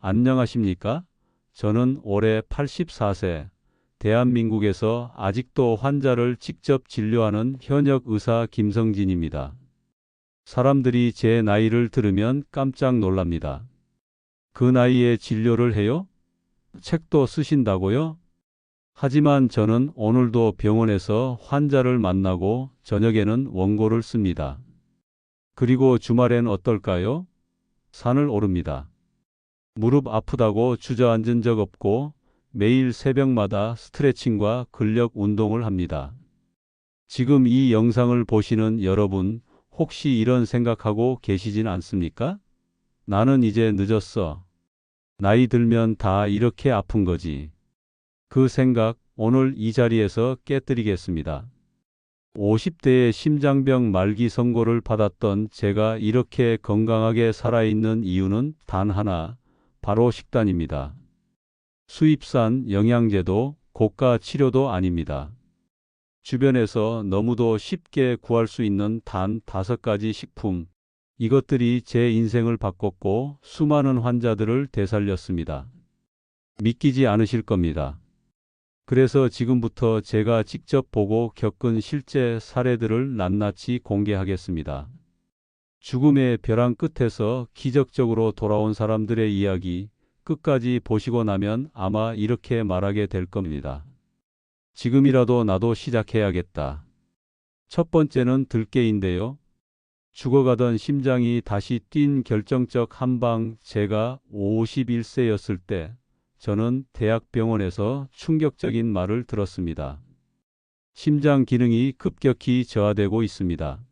안녕하십니까? 저는 올해 84세, 대한민국에서 아직도 환자를 직접 진료하는 현역 의사 김성진입니다. 사람들이 제 나이를 들으면 깜짝 놀랍니다. 그 나이에 진료를 해요? 책도 쓰신다고요? 하지만 저는 오늘도 병원에서 환자를 만나고 저녁에는 원고를 씁니다. 그리고 주말엔 어떨까요? 산을 오릅니다. 무릎 아프다고 주저앉은 적 없고 매일 새벽마다 스트레칭과 근력 운동을 합니다. 지금 이 영상을 보시는 여러분, 혹시 이런 생각하고 계시진 않습니까? 나는 이제 늦었어. 나이 들면 다 이렇게 아픈 거지. 그 생각 오늘 이 자리에서 깨뜨리겠습니다. 50대에 심장병 말기 선고를 받았던 제가 이렇게 건강하게 살아있는 이유는 단 하나, 바로 식단입니다. 수입산 영양제도 고가 치료도 아닙니다. 주변에서 너무도 쉽게 구할 수 있는 단 5가지 식품, 이것들이 제 인생을 바꿨고 수많은 환자들을 되살렸습니다. 믿기지 않으실 겁니다. 그래서 지금부터 제가 직접 보고 겪은 실제 사례들을 낱낱이 공개하겠습니다. 죽음의 벼랑 끝에서 기적적으로 돌아온 사람들의 이야기, 끝까지 보시고 나면 아마 이렇게 말하게 될 겁니다. 지금이라도 나도 시작해야겠다. 첫 번째는 들깨인데요. 죽어가던 심장이 다시 뛴 결정적 한방. 제가 51세였을 때 저는 대학병원에서 충격적인 말을 들었습니다. 심장 기능이 급격히 저하되고 있습니다.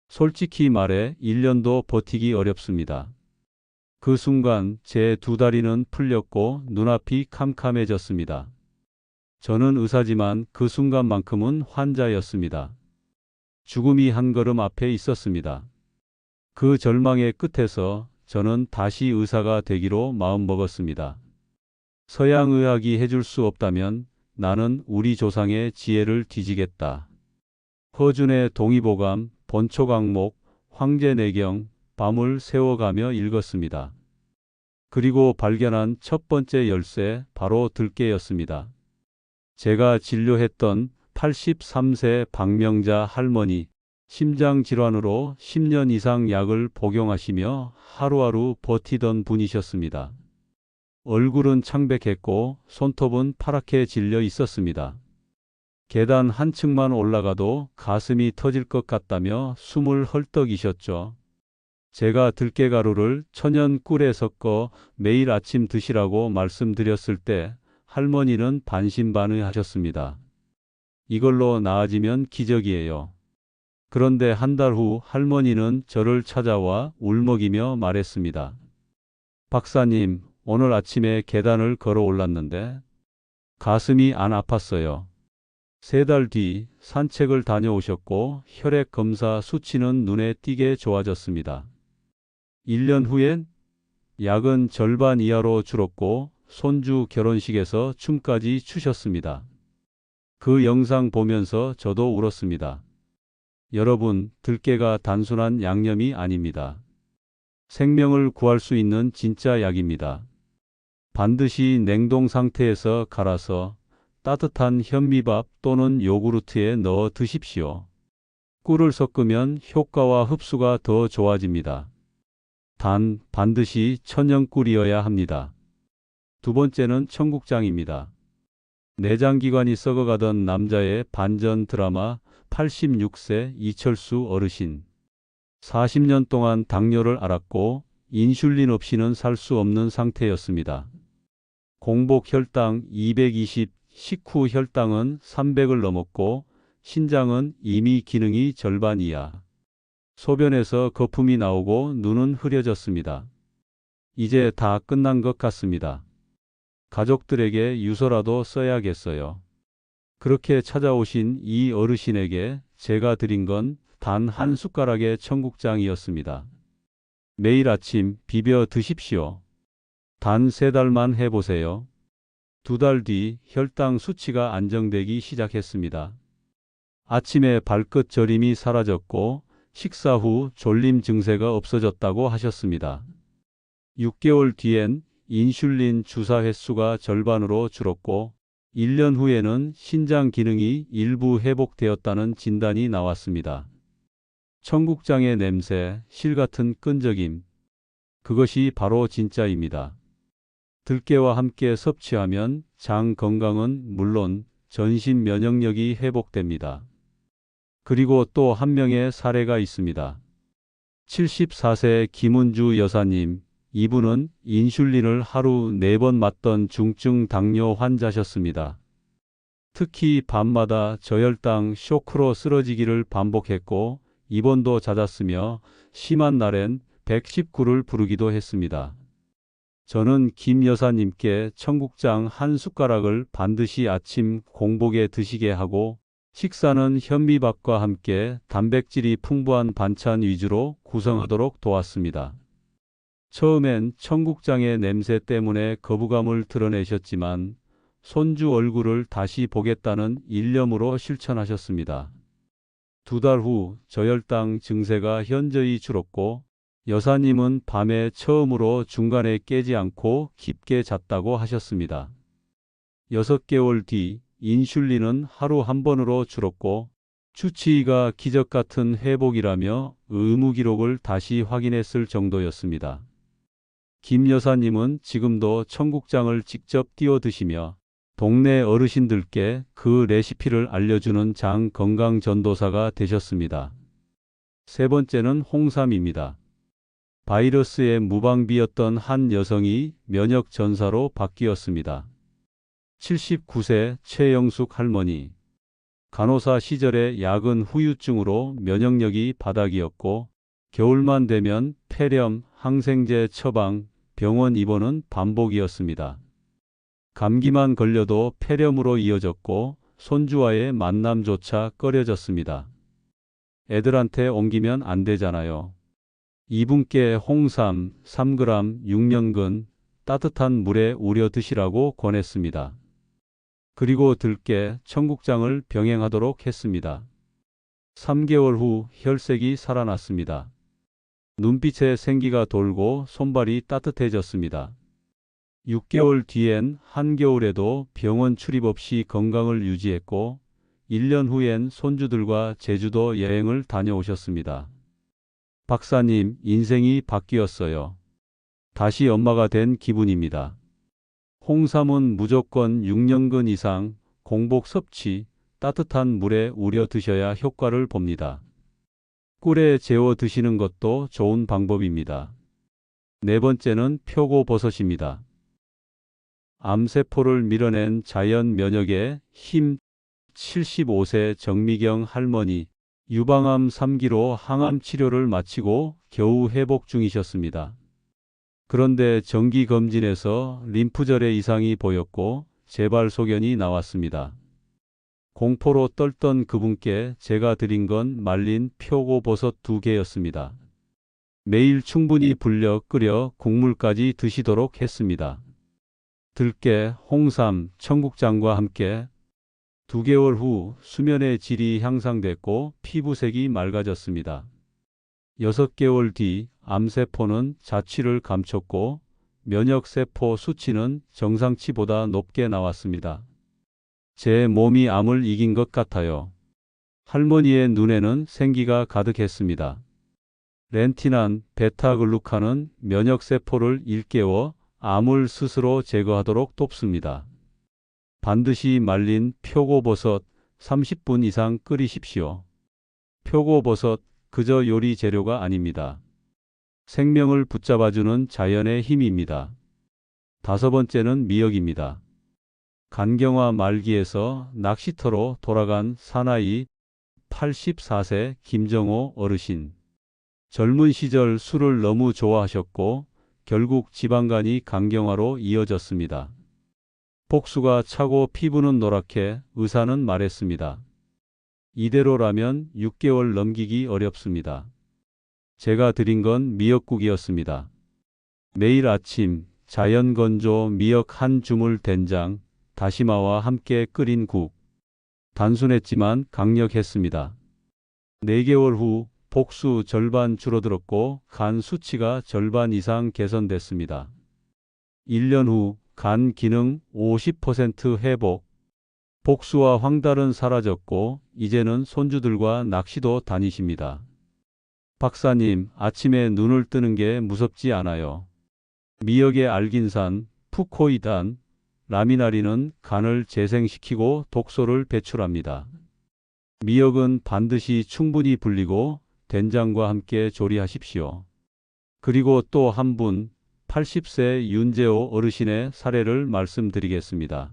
솔직히 말해 1년도 버티기 어렵습니다. 그 순간 제 2다리는 풀렸고 눈앞이 캄캄해졌습니다. 저는 의사지만 그 순간만큼은 환자였습니다. 죽음이 한 걸음 앞에 있었습니다. 그 절망의 끝에서 저는 다시 의사가 되기로 마음먹었습니다. 서양의학이 해줄 수 없다면 나는 우리 조상의 지혜를 뒤지겠다. 허준의 동의보감, 본초강목, 황제내경, 밤을 새워가며 읽었습니다. 그리고 발견한 첫 번째 열쇠, 바로 들깨였습니다. 제가 진료했던 83세 박명자 할머니, 심장질환으로 10년 이상 약을 복용하시며 하루하루 버티던 분이셨습니다. 얼굴은 창백했고 손톱은 파랗게 질려 있었습니다. 계단 한 층만 올라가도 가슴이 터질 것 같다며 숨을 헐떡이셨죠. 제가 들깨가루를 천연 꿀에 섞어 매일 아침 드시라고 말씀드렸을 때 할머니는 반신반의하셨습니다. 이걸로 나아지면 기적이에요. 그런데 한 달 후 할머니는 저를 찾아와 울먹이며 말했습니다. 박사님, 오늘 아침에 계단을 걸어 올랐는데 가슴이 안 아팠어요. 3달 뒤 산책을 다녀오셨고 혈액 검사 수치는 눈에 띄게 좋아졌습니다. 1년 후엔 약은 절반 이하로 줄었고 손주 결혼식에서 춤까지 추셨습니다. 그 영상 보면서 저도 울었습니다. 여러분, 들깨가 단순한 양념이 아닙니다. 생명을 구할 수 있는 진짜 약입니다. 반드시 냉동 상태에서 갈아서 따뜻한 현미밥 또는 요구르트에 넣어 드십시오. 꿀을 섞으면 효과와 흡수가 더 좋아집니다. 단, 반드시 천연꿀이어야 합니다. 두 번째는 청국장입니다. 내장기관이 썩어가던 남자의 반전 드라마. 86세 이철수 어르신. 40년 동안 당뇨를 앓았고 인슐린 없이는 살 수 없는 상태였습니다. 공복 혈당 220, 식후 혈당은 300을 넘었고 신장은 이미 기능이 절반 이하. 소변에서 거품이 나오고 눈은 흐려졌습니다. 이제 다 끝난 것 같습니다. 가족들에게 유서라도 써야겠어요. 그렇게 찾아오신 이 어르신에게 제가 드린 건 단 한 숟가락의 청국장이었습니다. 매일 아침 비벼 드십시오. 단 3달만 해보세요. 2달 뒤 혈당 수치가 안정되기 시작했습니다. 아침에 발끝 저림이 사라졌고 식사 후 졸림 증세가 없어졌다고 하셨습니다. 6개월 뒤엔 인슐린 주사 횟수가 절반으로 줄었고 1년 후에는 신장 기능이 일부 회복되었다는 진단이 나왔습니다. 청국장의 냄새, 실 같은 끈적임. 그것이 바로 진짜입니다. 들깨와 함께 섭취하면 장 건강은 물론 전신 면역력이 회복됩니다. 그리고 또 한 명의 사례가 있습니다. 74세 김은주 여사님, 이분은 인슐린을 하루 4번 맞던 중증 당뇨 환자셨습니다. 특히 밤마다 저혈당 쇼크로 쓰러지기를 반복했고 입원도 잦았으며 심한 날엔 119를 부르기도 했습니다. 저는 김 여사님께 청국장 한 숟가락을 반드시 아침 공복에 드시게 하고 식사는 현미밥과 함께 단백질이 풍부한 반찬 위주로 구성하도록 도왔습니다. 처음엔 청국장의 냄새 때문에 거부감을 드러내셨지만 손주 얼굴을 다시 보겠다는 일념으로 실천하셨습니다. 2달 후 저혈당 증세가 현저히 줄었고 여사님은 밤에 처음으로 중간에 깨지 않고 깊게 잤다고 하셨습니다. 6개월 뒤 인슐린은 하루 한 번으로 줄었고 수치가 기적 같은 회복이라며 의무 기록을 다시 확인했을 정도였습니다. 김 여사님은 지금도 청국장을 직접 띄워 드시며 동네 어르신들께 그 레시피를 알려주는 장 건강 전도사가 되셨습니다. 세 번째는 홍삼입니다. 바이러스의 무방비였던 한 여성이 면역 전사로 바뀌었습니다. 79세 최영숙 할머니. 간호사 시절에 약은 후유증으로 면역력이 바닥이었고 겨울만 되면 폐렴, 항생제 처방, 병원 입원은 반복이었습니다. 감기만 걸려도 폐렴으로 이어졌고 손주와의 만남조차 꺼려졌습니다. 애들한테 옮기면 안 되잖아요. 이분께 홍삼 3g 6년근 따뜻한 물에 우려 드시라고 권했습니다. 그리고 들깨, 청국장을 병행하도록 했습니다. 3개월 후 혈색이 살아났습니다. 눈빛에 생기가 돌고 손발이 따뜻해졌습니다. 6개월 뒤엔 한겨울에도 병원 출입 없이 건강을 유지했고 1년 후엔 손주들과 제주도 여행을 다녀오셨습니다. 박사님, 인생이 바뀌었어요. 다시 엄마가 된 기분입니다. 홍삼은 무조건 6년근 이상 공복 섭취, 따뜻한 물에 우려 드셔야 효과를 봅니다. 꿀에 재워 드시는 것도 좋은 방법입니다. 네 번째는 표고버섯입니다. 암세포를 밀어낸 자연 면역의 힘. 75세 정미경 할머니, 유방암 3기로 항암 치료를 마치고 겨우 회복 중이셨습니다. 그런데 정기검진에서 림프절에 이상이 보였고 재발 소견이 나왔습니다. 공포로 떨던 그분께 제가 드린 건 말린 표고버섯 2개였습니다. 매일 충분히 불려 끓여 국물까지 드시도록 했습니다. 들깨, 홍삼, 청국장과 함께 2개월 후 수면의 질이 향상됐고 피부색이 맑아졌습니다. 6개월 뒤 암세포는 자취를 감췄고 면역세포 수치는 정상치보다 높게 나왔습니다. 제 몸이 암을 이긴 것 같아요. 할머니의 눈에는 생기가 가득했습니다. 렌티난, 베타글루칸은 면역세포를 일깨워 암을 스스로 제거하도록 돕습니다. 반드시 말린 표고버섯 30분 이상 끓이십시오. 표고버섯 그저 요리 재료가 아닙니다. 생명을 붙잡아주는 자연의 힘입니다. 5번째는 미역입니다. 간경화 말기에서 낚시터로 돌아간 사나이 84세 김정호 어르신. 젊은 시절 술을 너무 좋아하셨고 결국 지방간이 간경화로 이어졌습니다. 복수가 차고 피부는 노랗게 의사는 말했습니다. 이대로라면 6개월 넘기기 어렵습니다. 제가 드린 건 미역국이었습니다. 매일 아침 자연 건조 미역 한 주물 된장, 다시마와 함께 끓인 국. 단순했지만 강력했습니다. 4개월 후 복수 절반 줄어들었고 간 수치가 절반 이상 개선됐습니다. 1년 후 간 기능 50% 회복. 복수와 황달은 사라졌고 이제는 손주들과 낚시도 다니십니다. 박사님, 아침에 눈을 뜨는 게 무섭지 않아요. 미역의 알긴산, 푸코이단, 라미나린은 간을 재생시키고 독소를 배출합니다. 미역은 반드시 충분히 불리고 된장과 함께 조리하십시오. 그리고 또 한 분, 80세 윤재호 어르신의 사례를 말씀드리겠습니다.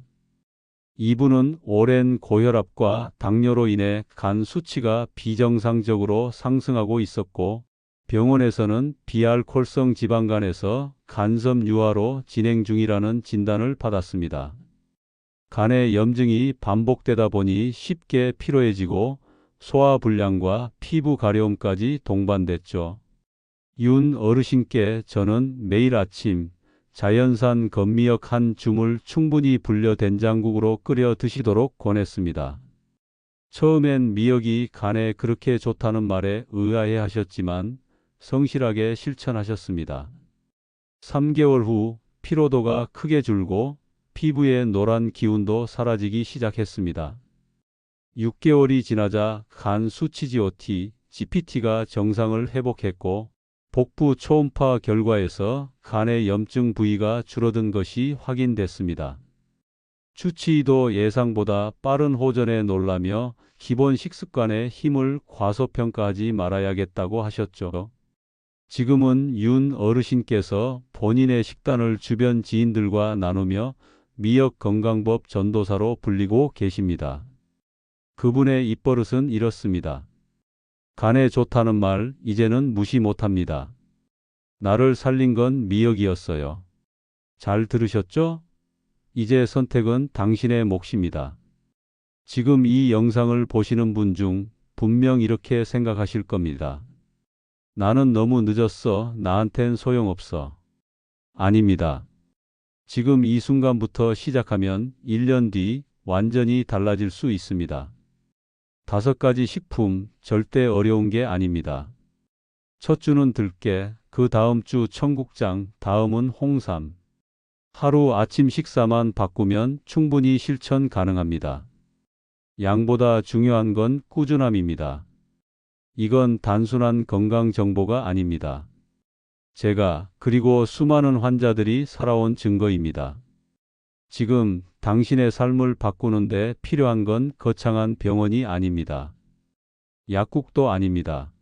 이분은 오랜 고혈압과 당뇨로 인해 간 수치가 비정상적으로 상승하고 있었고 병원에서는 비알코올성 지방간에서 간섭 유화로 진행 중이라는 진단을 받았습니다. 간의 염증이 반복되다 보니 쉽게 피로해지고 소화불량과 피부 가려움까지 동반됐죠. 윤 어르신께 저는 매일 아침 자연산 건미역 한 줌을 충분히 불려 된장국으로 끓여 드시도록 권했습니다. 처음엔 미역이 간에 그렇게 좋다는 말에 의아해 하셨지만 성실하게 실천하셨습니다. 3개월 후 피로도가 크게 줄고 피부의 노란 기운도 사라지기 시작했습니다. 6개월이 지나자 간 수치 GOT, GPT가 정상을 회복했고 복부 초음파 결과에서 간의 염증 부위가 줄어든 것이 확인됐습니다. 주치의도 예상보다 빠른 호전에 놀라며 기본 식습관의 힘을 과소평가하지 말아야겠다고 하셨죠. 지금은 윤 어르신께서 본인의 식단을 주변 지인들과 나누며 미역 건강법 전도사로 불리고 계십니다. 그분의 입버릇은 이렇습니다. 간에 좋다는 말 이제는 무시 못합니다. 나를 살린 건 미역이었어요. 잘 들으셨죠? 이제 선택은 당신의 몫입니다. 지금 이 영상을 보시는 분 중 분명 이렇게 생각하실 겁니다. 나는 너무 늦었어. 나한텐 소용없어. 아닙니다. 지금 이 순간부터 시작하면 1년 뒤 완전히 달라질 수 있습니다. 5가지 식품 절대 어려운 게 아닙니다. 첫 주는 들깨, 그 다음 주 청국장, 다음은 홍삼. 하루 아침 식사만 바꾸면 충분히 실천 가능합니다. 양보다 중요한 건 꾸준함입니다. 이건 단순한 건강 정보가 아닙니다. 제가 그리고 수많은 환자들이 살아온 증거입니다. 지금 당신의 삶을 바꾸는데 필요한 건 거창한 병원이 아닙니다. 약국도 아닙니다.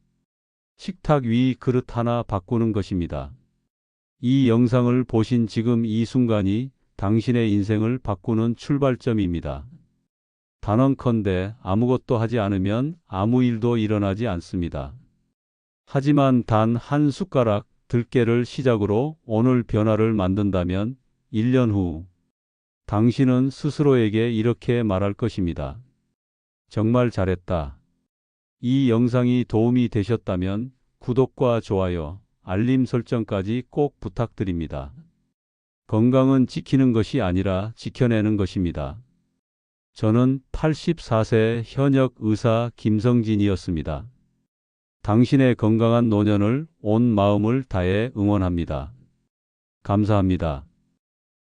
식탁 위 그릇 하나 바꾸는 것입니다. 이 영상을 보신 지금 이 순간이 당신의 인생을 바꾸는 출발점입니다. 단언컨대 아무것도 하지 않으면 아무 일도 일어나지 않습니다. 하지만 단 한 숟가락 들깨를 시작으로 오늘 변화를 만든다면 1년 후 당신은 스스로에게 이렇게 말할 것입니다. 정말 잘했다. 이 영상이 도움이 되셨다면 구독과 좋아요, 알림 설정까지 꼭 부탁드립니다. 건강은 지키는 것이 아니라 지켜내는 것입니다. 저는 84세 현역 의사 김성진이었습니다. 당신의 건강한 노년을 온 마음을 다해 응원합니다. 감사합니다.